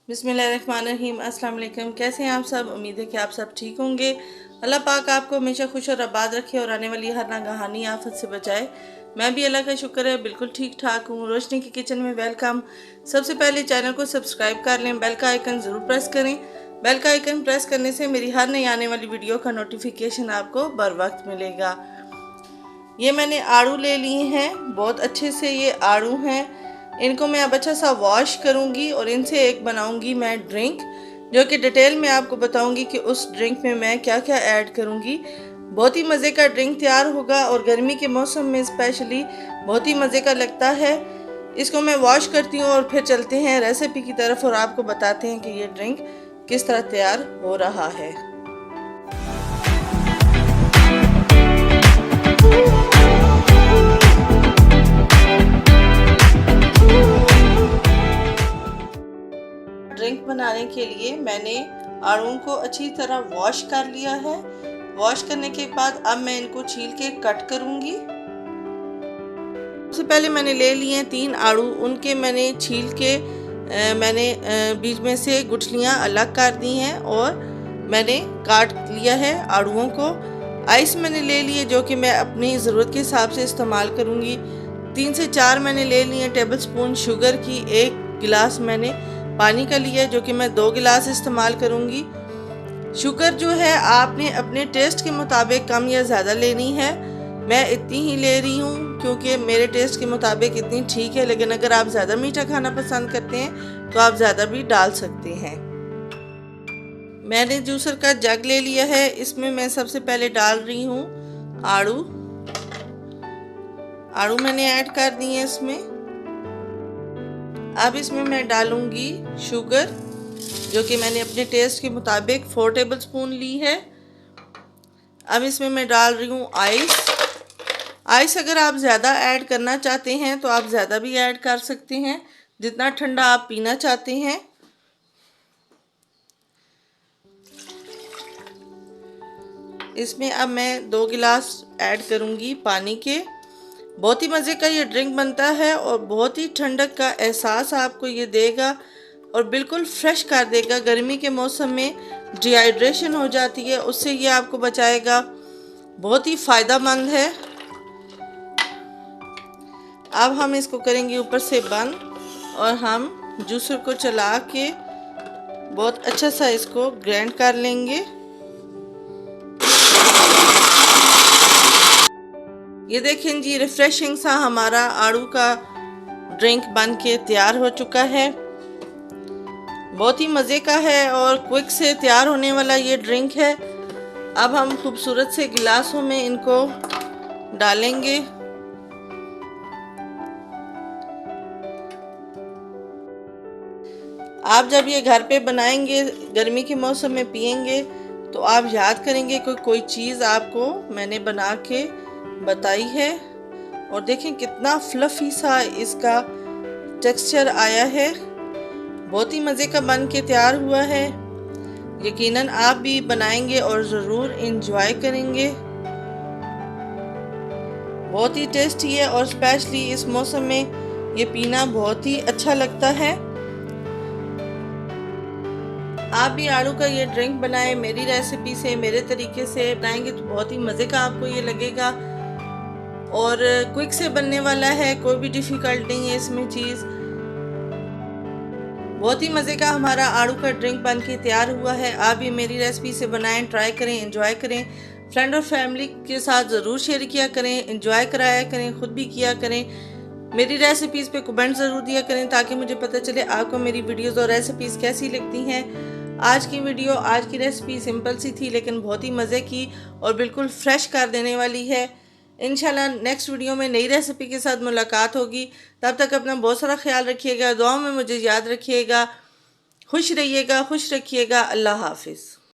बिस्मिल्लाहिर्रहमानिर्रहीम। अस्सलाम वालेकुम। कैसे हैं आप सब? उम्मीद है कि आप सब ठीक होंगे। अल्लाह पाक आपको हमेशा खुश और आबाद रखे और आने वाली हर नागहानी आफत से बचाए। मैं भी अल्लाह का शुक्र है बिल्कुल ठीक ठाक हूँ। रोशनी की किचन में वेलकम। सबसे पहले चैनल को सब्सक्राइब कर लें, बेल का आइकन ज़रूर प्रेस करें। बेल का आइकन प्रेस करने से मेरी हर नई आने वाली वीडियो का नोटिफिकेशन आपको बर वक्त मिलेगा। ये मैंने आड़ू ले लिए हैं, बहुत अच्छे से ये आड़ू हैं। इनको मैं अब अच्छा सा वॉश करूंगी और इनसे एक बनाऊंगी मैं ड्रिंक, जो कि डिटेल में आपको बताऊंगी कि उस ड्रिंक में मैं क्या क्या ऐड करूंगी। बहुत ही मज़े का ड्रिंक तैयार होगा और गर्मी के मौसम में स्पेशली बहुत ही मज़े का लगता है। इसको मैं वॉश करती हूँ और फिर चलते हैं रेसिपी की तरफ और आपको बताते हैं कि ये ड्रिंक किस तरह तैयार हो रहा है। ड्रिंक बनाने के लिए मैंने आड़ू को अच्छी तरह वॉश कर लिया है। वॉश करने के बाद अब मैं इनको छील के कट करूंगी। सबसे पहले मैंने ले लिए 3 आड़ू, उनके मैंने छील के मैंने बीच में से गुठलियां अलग कर दी हैं और मैंने काट लिया है आड़ूओं को। आइस मैंने ले लिए जो कि मैं अपनी ज़रूरत के हिसाब से इस्तेमाल करूंगी। 3 से 4 मैंने ले लिए टेबल स्पून शुगर की। 1 गिलास मैंने पानी का लिया जो कि मैं 2 गिलास इस्तेमाल करूंगी। शुगर जो है आपने अपने टेस्ट के मुताबिक कम या ज़्यादा लेनी है। मैं इतनी ही ले रही हूँ क्योंकि मेरे टेस्ट के मुताबिक इतनी ठीक है, लेकिन अगर आप ज़्यादा मीठा खाना पसंद करते हैं तो आप ज़्यादा भी डाल सकते हैं। मैंने जूसर का जग ले लिया है, इसमें मैं सबसे पहले डाल रही हूँ आड़ू। आड़ू मैंने ऐड कर दी है इसमें। अब इसमें मैं डालूंगी शुगर जो कि मैंने अपने टेस्ट के मुताबिक 4 टेबल स्पून ली है। अब इसमें मैं डाल रही हूँ आइस। आइस अगर आप ज़्यादा ऐड करना चाहते हैं तो आप ज़्यादा भी ऐड कर सकते हैं, जितना ठंडा आप पीना चाहते हैं। इसमें अब मैं 2 गिलास ऐड करूँगी पानी के। बहुत ही मज़े का ये ड्रिंक बनता है और बहुत ही ठंडक का एहसास आपको ये देगा और बिल्कुल फ्रेश कर देगा। गर्मी के मौसम में डिहाइड्रेशन हो जाती है, उससे ये आपको बचाएगा। बहुत ही फ़ायदेमंद है। अब हम इसको करेंगे ऊपर से बंद और हम जूसर को चला के बहुत अच्छा सा इसको ग्राइंड कर लेंगे। ये देखें जी, रिफ्रेशिंग सा हमारा आड़ू का ड्रिंक बन के तैयार हो चुका है। बहुत ही मज़े का है और क्विक से तैयार होने वाला ये ड्रिंक है। अब हम खूबसूरत से गिलासों में इनको डालेंगे। आप जब ये घर पे बनाएंगे, गर्मी के मौसम में पियेंगे तो आप याद करेंगे कोई चीज़ आपको मैंने बना के बताई है। और देखें कितना फ्लफी सा इसका टेक्सचर आया है। बहुत ही मज़े का बन के तैयार हुआ है। यकीनन आप भी बनाएंगे और ज़रूर इंजॉय करेंगे। बहुत ही टेस्टी है और स्पेशली इस मौसम में ये पीना बहुत ही अच्छा लगता है। आप भी आड़ू का ये ड्रिंक बनाएं मेरी रेसिपी से, मेरे तरीके से बनाएंगे तो बहुत ही मज़े का आपको ये लगेगा और क्विक से बनने वाला है। कोई भी डिफ़िकल्ट नहीं है इसमें चीज़। बहुत ही मज़े का हमारा आड़ू का ड्रिंक बन के तैयार हुआ है। आप भी मेरी रेसिपी से बनाएं, ट्राई करें, एंजॉय करें। फ्रेंड और फैमिली के साथ ज़रूर शेयर किया करें, एंजॉय कराया करें, ख़ुद भी किया करें। मेरी रेसिपीज़ पे कमेंट ज़रूर दिया करें ताकि मुझे पता चले आपको मेरी वीडियोज़ और रेसिपीज़ कैसी लगती हैं। आज की रेसिपी सिंपल सी थी लेकिन बहुत ही मज़े की और बिल्कुल फ्रेश कर देने वाली है। इंशाल्लाह नेक्स्ट वीडियो में नई रेसिपी के साथ मुलाकात होगी। तब तक अपना बहुत सारा ख्याल रखिएगा, दुआओं में मुझे याद रखिएगा। खुश रहिएगा, खुश रखिएगा। अल्लाह हाफिज़।